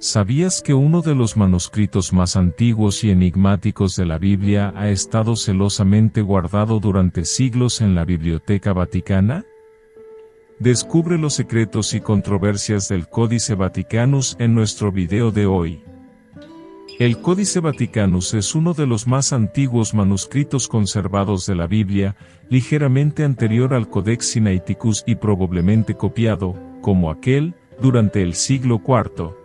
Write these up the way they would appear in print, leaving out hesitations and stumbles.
¿Sabías que uno de los manuscritos más antiguos y enigmáticos de la Biblia ha estado celosamente guardado durante siglos en la Biblioteca Vaticana? Descubre los secretos y controversias del Códice Vaticanus en nuestro video de hoy. El Códice Vaticanus es uno de los más antiguos manuscritos conservados de la Biblia, ligeramente anterior al Codex Sinaiticus y probablemente copiado, como aquel, durante el siglo IV.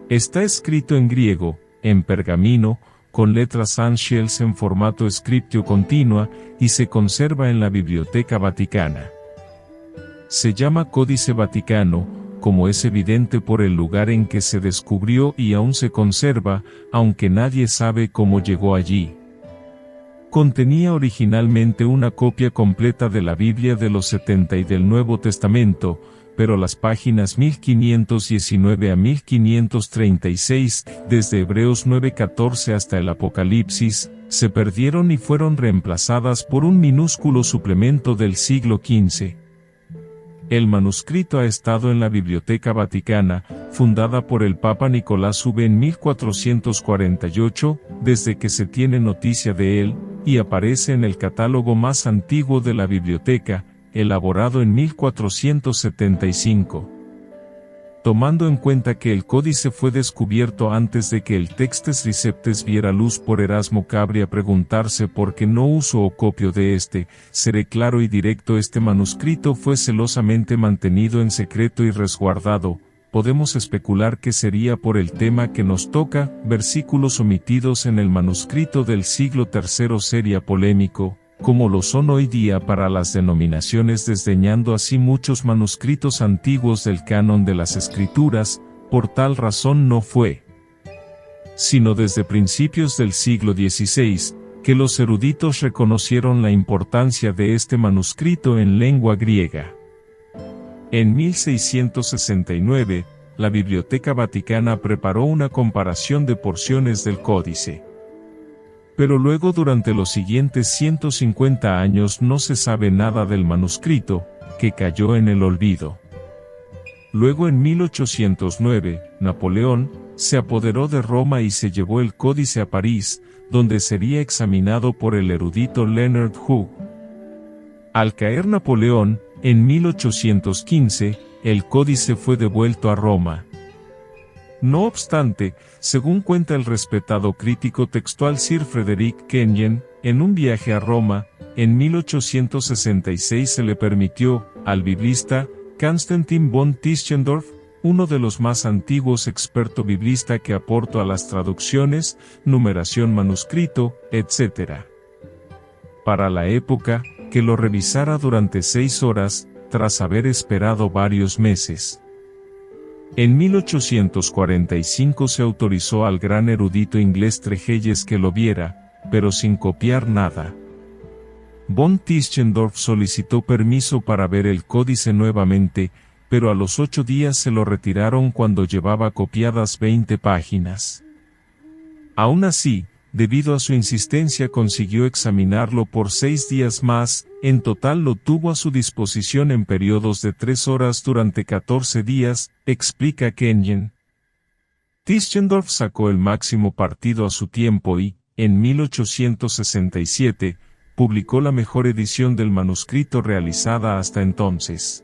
Está escrito en griego, en pergamino, con letras Anchiels en formato scriptio continua, y se conserva en la Biblioteca Vaticana. Se llama Códice Vaticano, como es evidente por el lugar en que se descubrió y aún se conserva, aunque nadie sabe cómo llegó allí. Contenía originalmente una copia completa de la Biblia de los 70 y del Nuevo Testamento, pero las páginas 1519 a 1536, desde Hebreos 9:14 hasta el Apocalipsis, se perdieron y fueron reemplazadas por un minúsculo suplemento del siglo XV. El manuscrito ha estado en la Biblioteca Vaticana, fundada por el Papa Nicolás V en 1448, desde que se tiene noticia de él, y aparece en el catálogo más antiguo de la biblioteca, elaborado en 1475. Tomando en cuenta que el códice fue descubierto antes de que el Textus Receptus viera luz por Erasmo, cabría preguntarse por qué no uso o copio de este. Seré claro y directo: este manuscrito fue celosamente mantenido en secreto y resguardado. Podemos especular que sería por el tema que nos toca. Versículos omitidos en el manuscrito del siglo III sería polémico, como lo son hoy día para las denominaciones, desdeñando así muchos manuscritos antiguos del canon de las Escrituras. Por tal razón no fue sino desde principios del siglo XVI, que los eruditos reconocieron la importancia de este manuscrito en lengua griega. En 1669, la Biblioteca Vaticana preparó una comparación de porciones del códice. Pero luego, durante los siguientes 150 años, no se sabe nada del manuscrito, que cayó en el olvido. Luego, en 1809, Napoleón se apoderó de Roma y se llevó el códice a París, donde sería examinado por el erudito Leonard Hugh. Al caer Napoleón, en 1815, el códice fue devuelto a Roma. No obstante, según cuenta el respetado crítico textual Sir Frederick Kenyon, en un viaje a Roma, en 1866 se le permitió, al biblista, Konstantin von Tischendorf, uno de los más antiguos experto biblista que aportó a las traducciones, numeración manuscrito, etc. Para la época, que lo revisara durante 6 horas, tras haber esperado varios meses. En 1845 se autorizó al gran erudito inglés Tregelles que lo viera, pero sin copiar nada. Von Tischendorf solicitó permiso para ver el códice nuevamente, pero a los 8 días se lo retiraron cuando llevaba copiadas 20 páginas. Aún así, debido a su insistencia, consiguió examinarlo por 6 días más. En total lo tuvo a su disposición en periodos de 3 horas durante 14 días, explica Kenyon. Tischendorf sacó el máximo partido a su tiempo y, en 1867, publicó la mejor edición del manuscrito realizada hasta entonces.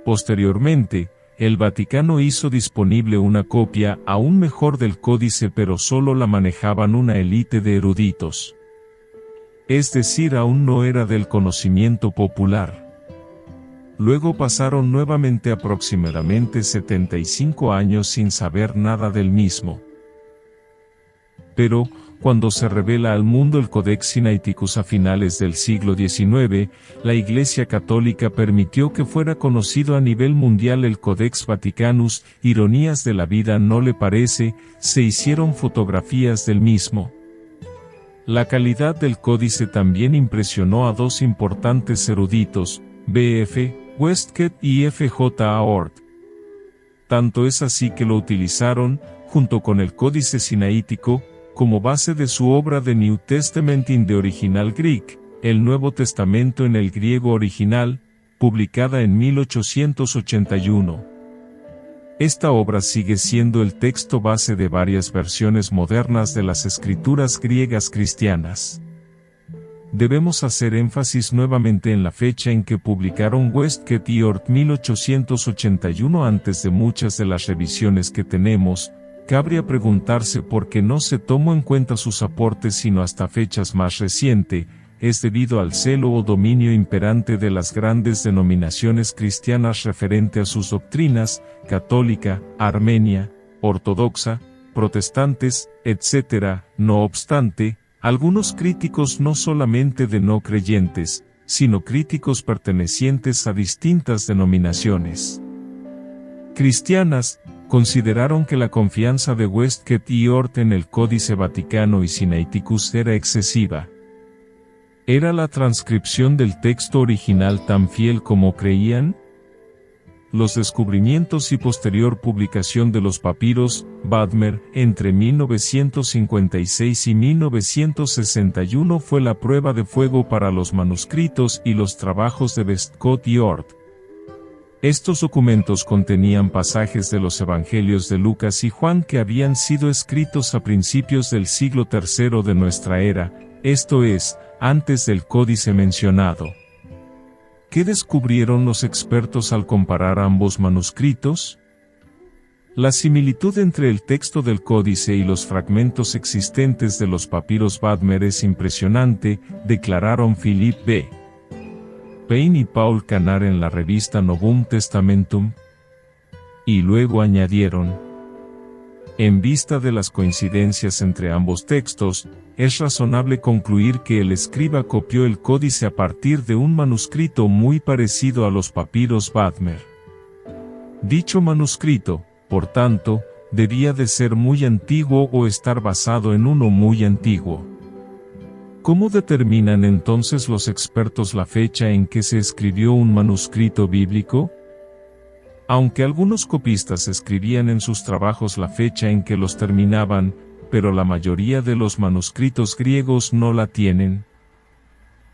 Posteriormente, el Vaticano hizo disponible una copia aún mejor del códice, pero solo la manejaban una élite de eruditos. Es decir, aún no era del conocimiento popular. Luego pasaron nuevamente aproximadamente 75 años sin saber nada del mismo. Pero, cuando se revela al mundo el Codex Sinaiticus a finales del siglo XIX, la Iglesia Católica permitió que fuera conocido a nivel mundial el Codex Vaticanus. Ironías de la vida, ¿no le parece? Se hicieron fotografías del mismo. La calidad del códice también impresionó a 2 importantes eruditos, B.F. Westcott y F.J. Aort. Tanto es así que lo utilizaron, junto con el Códice Sinaítico, como base de su obra The New Testament in the Original Greek, el Nuevo Testamento en el griego original, publicada en 1881. Esta obra sigue siendo el texto base de varias versiones modernas de las escrituras griegas cristianas. Debemos hacer énfasis nuevamente en la fecha en que publicaron Westcott y Hort 1881. Antes de muchas de las revisiones que tenemos, cabría preguntarse por qué no se tomó en cuenta sus aportes sino hasta fechas más recientes. Es debido al celo o dominio imperante de las grandes denominaciones cristianas referente a sus doctrinas, católica, armenia, ortodoxa, protestantes, etc. No obstante, algunos críticos no solamente de no creyentes, sino críticos pertenecientes a distintas denominaciones cristianas, consideraron que la confianza de Westcott y Hort en el Códice Vaticano y Sinaiticus era excesiva. ¿Era la transcripción del texto original tan fiel como creían? Los descubrimientos y posterior publicación de los papiros Bodmer entre 1956 y 1961 fue la prueba de fuego para los manuscritos y los trabajos de Westcott y Hort. Estos documentos contenían pasajes de los evangelios de Lucas y Juan que habían sido escritos a principios del siglo III de nuestra era, esto es, antes del códice mencionado. ¿Qué descubrieron los expertos al comparar ambos manuscritos? La similitud entre el texto del códice y los fragmentos existentes de los papiros Bodmer es impresionante, declararon Philip B. Payne y Paul Canar en la revista Novum Testamentum. Y luego añadieron: en vista de las coincidencias entre ambos textos, es razonable concluir que el escriba copió el códice a partir de un manuscrito muy parecido a los papiros Bodmer. Dicho manuscrito, por tanto, debía de ser muy antiguo o estar basado en uno muy antiguo. ¿Cómo determinan entonces los expertos la fecha en que se escribió un manuscrito bíblico? Aunque algunos copistas escribían en sus trabajos la fecha en que los terminaban, pero la mayoría de los manuscritos griegos no la tienen.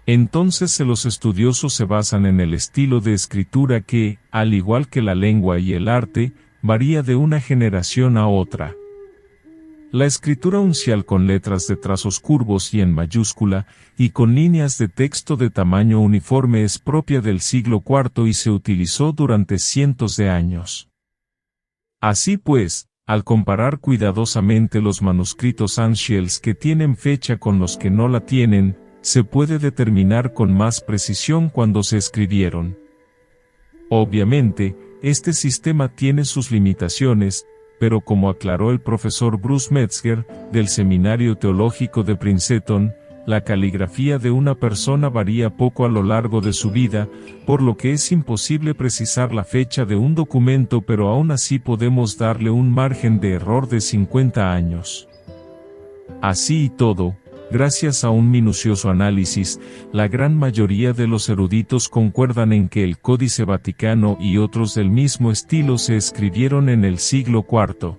Entonces los estudiosos se basan en el estilo de escritura que, al igual que la lengua y el arte, varía de una generación a otra. La escritura uncial con letras de trazos curvos y en mayúscula, y con líneas de texto de tamaño uniforme es propia del siglo IV y se utilizó durante cientos de años. Así pues, al comparar cuidadosamente los manuscritos Anschels que tienen fecha con los que no la tienen, se puede determinar con más precisión cuándo se escribieron. Obviamente, este sistema tiene sus limitaciones, pero como aclaró el profesor Bruce Metzger, del Seminario Teológico de Princeton, la caligrafía de una persona varía poco a lo largo de su vida, por lo que es imposible precisar la fecha de un documento, pero aún así podemos darle un margen de error de 50 años. Así y todo, gracias a un minucioso análisis, la gran mayoría de los eruditos concuerdan en que el Códice Vaticano y otros del mismo estilo se escribieron en el siglo IV.